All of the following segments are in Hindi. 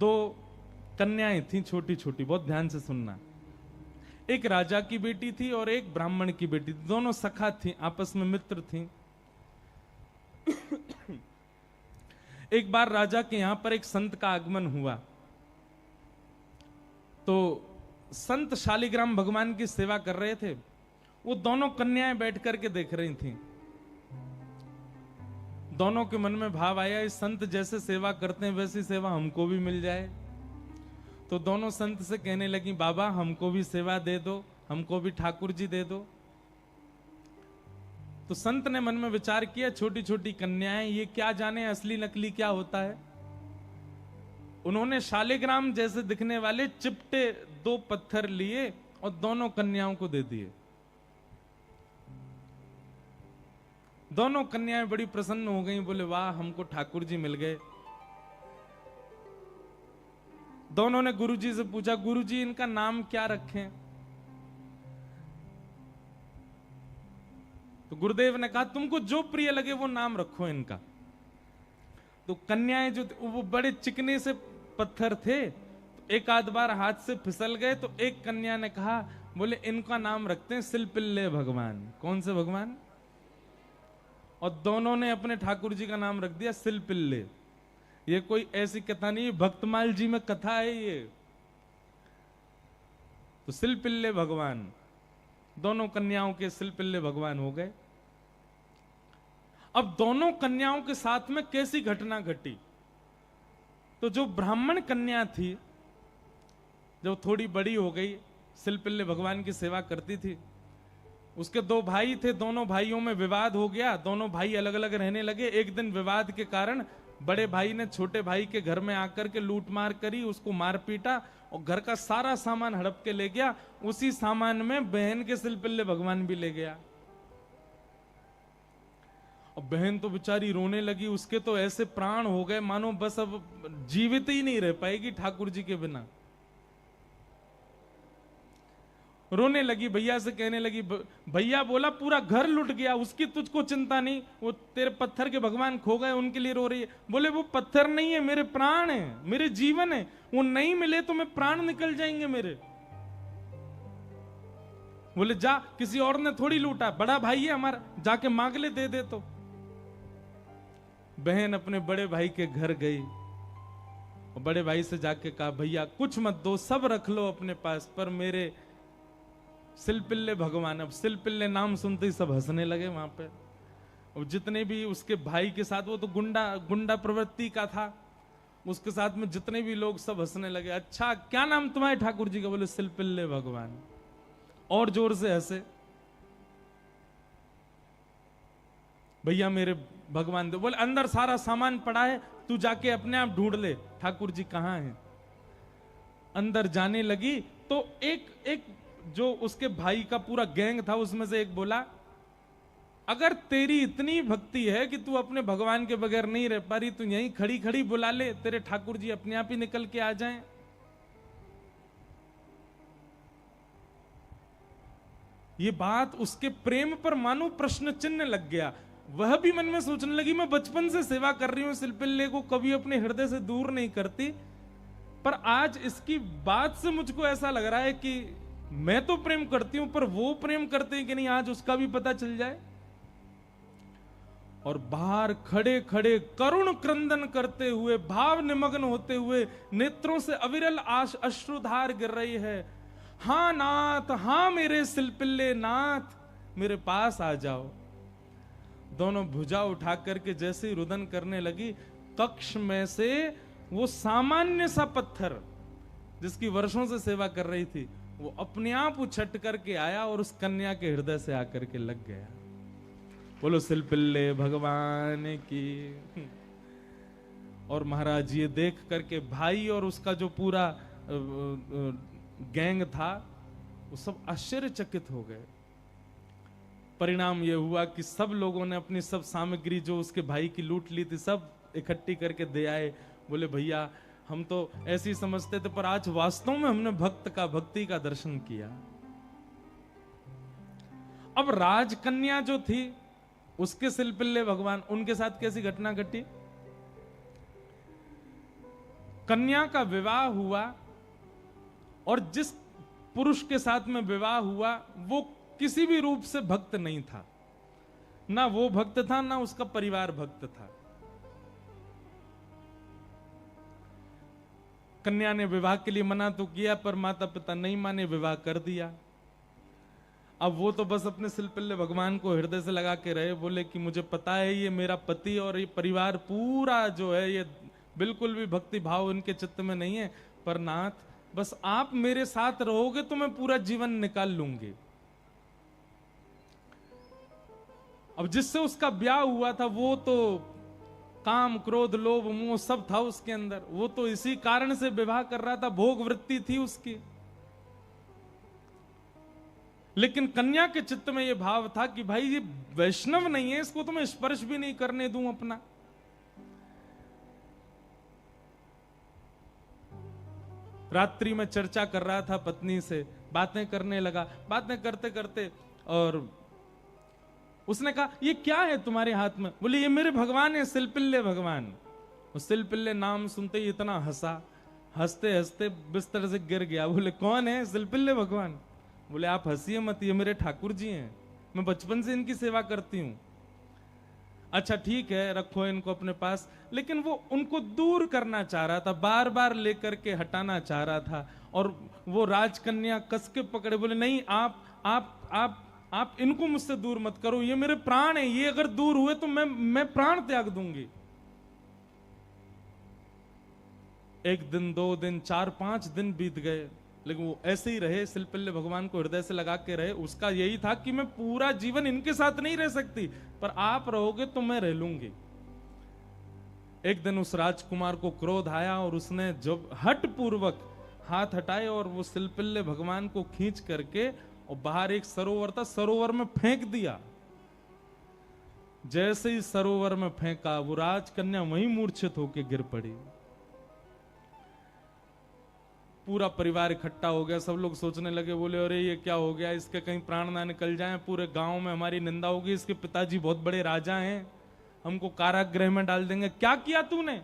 दो कन्याएं थीं छोटी छोटी, बहुत ध्यान से सुनना। एक राजा की बेटी थी और एक ब्राह्मण की बेटी थी, दोनों सखा थीं, आपस में मित्र थीं। एक बार राजा के यहां पर एक संत का आगमन हुआ, तो संत शालिग्राम भगवान की सेवा कर रहे थे। वो दोनों कन्याएं बैठ करके देख रही थीं। दोनों के मन में भाव आया, इस संत जैसे सेवा करते हैं वैसी सेवा हमको भी मिल जाए। तो दोनों संत से कहने लगी, बाबा हमको भी सेवा दे दो, हमको भी ठाकुर जी दे दो। तो संत ने मन में विचार किया, छोटी छोटी कन्याएं, ये क्या जाने असली नकली क्या होता है। उन्होंने शालिग्राम जैसे दिखने वाले चिपटे 2 पत्थर लिए और दोनों कन्याओं को दे दिए। दोनों कन्याएं बड़ी प्रसन्न हो गईं, बोले वाह हमको ठाकुर जी मिल गए। दोनों ने गुरुजी से पूछा, गुरुजी इनका नाम क्या रखें। तो गुरुदेव ने कहा, तुमको जो प्रिय लगे वो नाम रखो इनका। तो कन्याएं जो वो बड़े चिकने से पत्थर थे, तो एक आध बार हाथ से फिसल गए। तो एक कन्या ने कहा, बोले इनका नाम रखते हैं सिलपिल्ले भगवान। कौन से भगवान? और दोनों ने अपने ठाकुर जी का नाम रख दिया सिलपिल्ले। ये कोई ऐसी कथा नहीं, भक्तमाल जी में कथा है ये। तो सिलपिल्ले भगवान, दोनों कन्याओं के सिलपिल्ले भगवान हो गए। अब दोनों कन्याओं के साथ में कैसी घटना घटी। तो जो ब्राह्मण कन्या थी, जब थोड़ी बड़ी हो गई, सिलपिल्ले भगवान की सेवा करती थी। उसके 2 भाई थे, दोनों भाइयों में विवाद हो गया, दोनों भाई अलग अलग रहने लगे। एक दिन विवाद के कारण बड़े भाई ने छोटे भाई के घर में आकर के लूट मार करी, उसको मार पीटा और घर का सारा सामान हड़प के ले गया। उसी सामान में बहन के सिलपिल्ले भगवान भी ले गया। और बहन तो बेचारी रोने लगी, उसके तो ऐसे प्राण हो गए मानो बस अब जीवित ही नहीं रह पाएगी ठाकुर जी के बिना। रोने लगी, भैया से कहने लगी, भैया बोला पूरा घर लुट गया, उसकी तुझको चिंता नहीं, वो तेरे पत्थर के भगवान खो गए उनके लिए रो रही है। बोले वो पत्थर नहीं है, मेरे प्राण है, मेरे जीवन है, वो नहीं मिले तो मैं प्राण निकल जाएंगे मेरे। बोले जा, किसी और ने थोड़ी लूटा, बड़ा भाई है हमारा, जाके मांग ले, दे दे। तो बहन अपने बड़े भाई के घर गई और बड़े भाई से जाके कहा, भैया कुछ मत दो, सब रख लो अपने पास, पर मेरे सिलपिल्ले भगवान। अब सिलपिल्ले नाम सुनते ही सब हंसने लगे वहां पे। और जितने भी उसके भाई के साथ, वो तो गुंडा प्रवृत्ति का था, उसके साथ में जितने भी लोग सब हंसने लगे। अच्छा क्या नाम तुम्हारे ठाकुर जी का? बोले सिलपिल्ले भगवान। और जोर से हंसे। भैया मेरे भगवान दे। बोले अंदर सारा सामान पड़ा है, तू जाके अपने आप ढूंढ ले ठाकुर जी कहां हैं। अंदर जाने लगी तो एक जो उसके भाई का पूरा गैंग था, उसमें से एक बोला, अगर तेरी इतनी भक्ति है कि तू अपने भगवान के बगैर नहीं रह पा रही, तू यहीं खड़ी खड़ी बुला ले, तेरे ठाकुर जी अपने आप ही निकल के आ जाएं। ये बात उसके प्रेम पर मानो प्रश्न चिन्ह लग गया। वह भी मन में सोचने लगी, मैं बचपन से सेवा कर रही हूं सिलपिल्ले को, कभी अपने हृदय से दूर नहीं करती, पर आज इसकी बात से मुझको ऐसा लग रहा है कि मैं तो प्रेम करती हूं, पर वो प्रेम करते हैं कि नहीं, आज उसका भी पता चल जाए। और बाहर खड़े खड़े करुण क्रंदन करते हुए, भाव निमग्न होते हुए, नेत्रों से अविरल अश्रुधार गिर रही है। हां नाथ, हां मेरे सिलपिल्ले नाथ, मेरे पास आ जाओ। दोनों भुजा उठा करके जैसे ही रुदन करने लगी, कक्ष में से वो सामान्य सा पत्थर जिसकी वर्षों से सेवा कर रही थी, वो अपने आप उछट करके आया और उस कन्या के हृदय से आकर के लग गया। बोलो सिलपिल्ले भगवान की। और महाराज ये देख करके भाई और उसका जो पूरा गैंग था, वो सब आश्चर्यचकित हो गए। परिणाम यह हुआ कि सब लोगों ने अपनी सब सामग्री जो उसके भाई की लूट ली थी, सब इकट्ठी करके दे आए। बोले भैया हम तो ऐसे ही समझते थे, पर आज वास्तव में हमने भक्ति का दर्शन किया। अब राजकन्या जो थी, उसके सिलपिल्ले भगवान, उनके साथ कैसी घटना घटी। कन्या का विवाह हुआ और जिस पुरुष के साथ में विवाह हुआ वो किसी भी रूप से भक्त नहीं था, ना वो भक्त था ना उसका परिवार भक्त था। कन्या ने विवाह के लिए मना तो किया पर माता पिता नहीं माने, विवाह कर दिया। अब वो तो बस अपने सिलपिल्ले भगवान को हृदय से लगा के रहे, बोले कि मुझे पता है ये मेरा पति और ये परिवार पूरा जो है ये बिल्कुल भी भक्ति भाव इनके चित्त में नहीं है, पर नाथ बस आप मेरे साथ रहोगे तो मैं पूरा जीवन निकाल लूंगी। अब जिससे उसका ब्याह हुआ था वो तो काम क्रोध लोभ मोह सब था उसके अंदर, वो तो इसी कारण से विवाह कर रहा था, भोग वृत्ति थी उसकी। लेकिन कन्या के चित्त में यह भाव था कि भाई ये वैष्णव नहीं है, इसको तो मैं स्पर्श भी नहीं करने दूं अपना। रात्रि में चर्चा कर रहा था पत्नी से, बातें करने लगा, बातें करते करते और उसने कहा ये क्या है तुम्हारे हाथ में? बोले ये मेरे भगवान है, सिलपिल्ले भगवान। उस सिलपिल्ले नाम सुनते ही इतना हंसा, हंसते हंसते बिस्तर से गिर गया। बोले कौन है? सिलपिल्ले भगवान। बोले आप हंसिए मत, ये मेरे ठाकुर जी हैं, मैं बचपन से इनकी सेवा करती हूं। अच्छा ठीक है, रखो इनको अपने पास। लेकिन वो उनको दूर करना चाह रहा था, बार बार लेकर के हटाना चाह रहा था। और वो राजकन्या कस के पकड़े, बोले नहीं आप इनको मुझसे दूर मत करो, ये मेरे प्राण है, ये अगर दूर हुए तो मैं प्राण त्याग दूंगी। एक दिन, 2 दिन, 4-5 दिन बीत गए, लेकिन वो ऐसे ही रहे, सिलपिल्ले भगवान को हृदय से लगा के रहे। उसका यही था कि मैं पूरा जीवन इनके साथ नहीं रह सकती, पर आप रहोगे तो मैं रह लूंगी। एक दिन उस राजकुमार को क्रोध आया और उसने जब हट पूर्वक हाथ हटाए और वो सिलपिल्ले भगवान को खींच करके और बाहर एक सरोवर था, सरोवर में फेंक दिया। जैसे ही सरोवर में फेंका, वो राजकन्या वहीं मूर्छित होकर गिर पड़ी। पूरा परिवार इकट्ठा हो गया, सब लोग सोचने लगे, बोले अरे ये क्या हो गया, इसके कहीं प्राण ना निकल जाएं, पूरे गांव में हमारी निंदा होगी, इसके पिताजी बहुत बड़े राजा हैं, हमको कारागृह में डाल देंगे। क्या किया तूने?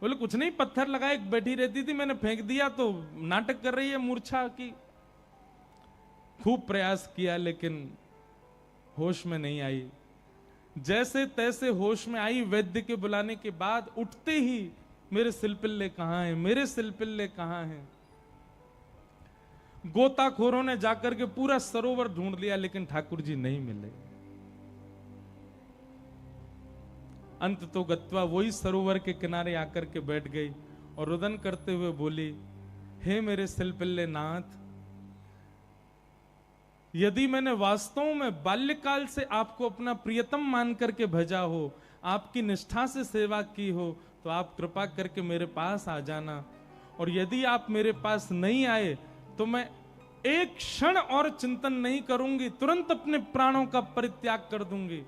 बोले कुछ नहीं, पत्थर लगाए, बैठी रहती थी, मैंने फेंक दिया तो नाटक कर रही है मूर्छा की। खूब प्रयास किया लेकिन होश में नहीं आई। जैसे तैसे होश में आई, वैद्य के बुलाने के बाद उठते ही मेरे सिलपिल्ले कहां हैं, मेरे सिलपिल्ले कहां हैं। गोताखोरों ने जाकर के पूरा सरोवर ढूंढ लिया लेकिन ठाकुर जी नहीं मिले। अंत तो गत्वा वही सरोवर के किनारे आकर के बैठ गई और रुदन करते हुए बोली, हे मेरे सिलपिल्ले नाथ, यदि मैंने वास्तव में बाल्यकाल से आपको अपना प्रियतम मान करके भेजा हो, आपकी निष्ठा से सेवा की हो, तो आप कृपा करके मेरे पास आ जाना। और यदि आप मेरे पास नहीं आए तो मैं एक क्षण और चिंतन नहीं करूंगी, तुरंत अपने प्राणों का परित्याग कर दूंगी।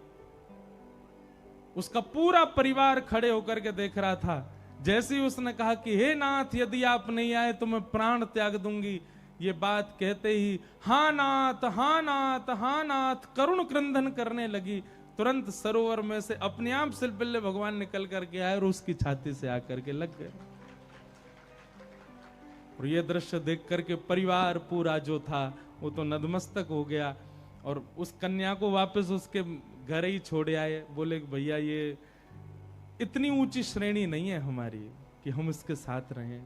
उसका पूरा परिवार खड़े होकर के देख रहा था। जैसे ही उसने कहा कि हे नाथ, यदि आप नहीं आए तो मैं प्राण त्याग दूंगी, ये बात कहते ही हाँ नाथ, हाँ नाथ, हाँ नाथ करुण क्रंदन करने लगी। तुरंत सरोवर में से अपने आप सिलपिल्ले भगवान निकल करके आए और उसकी छाती से आकर के लग गए। और ये दृश्य देख करके परिवार पूरा जो था वो तो नतमस्तक हो गया और उस कन्या को वापस उसके घर ही छोड़ आए। बोले भैया ये इतनी ऊंची श्रेणी नहीं है हमारी कि हम इसके साथ रहें,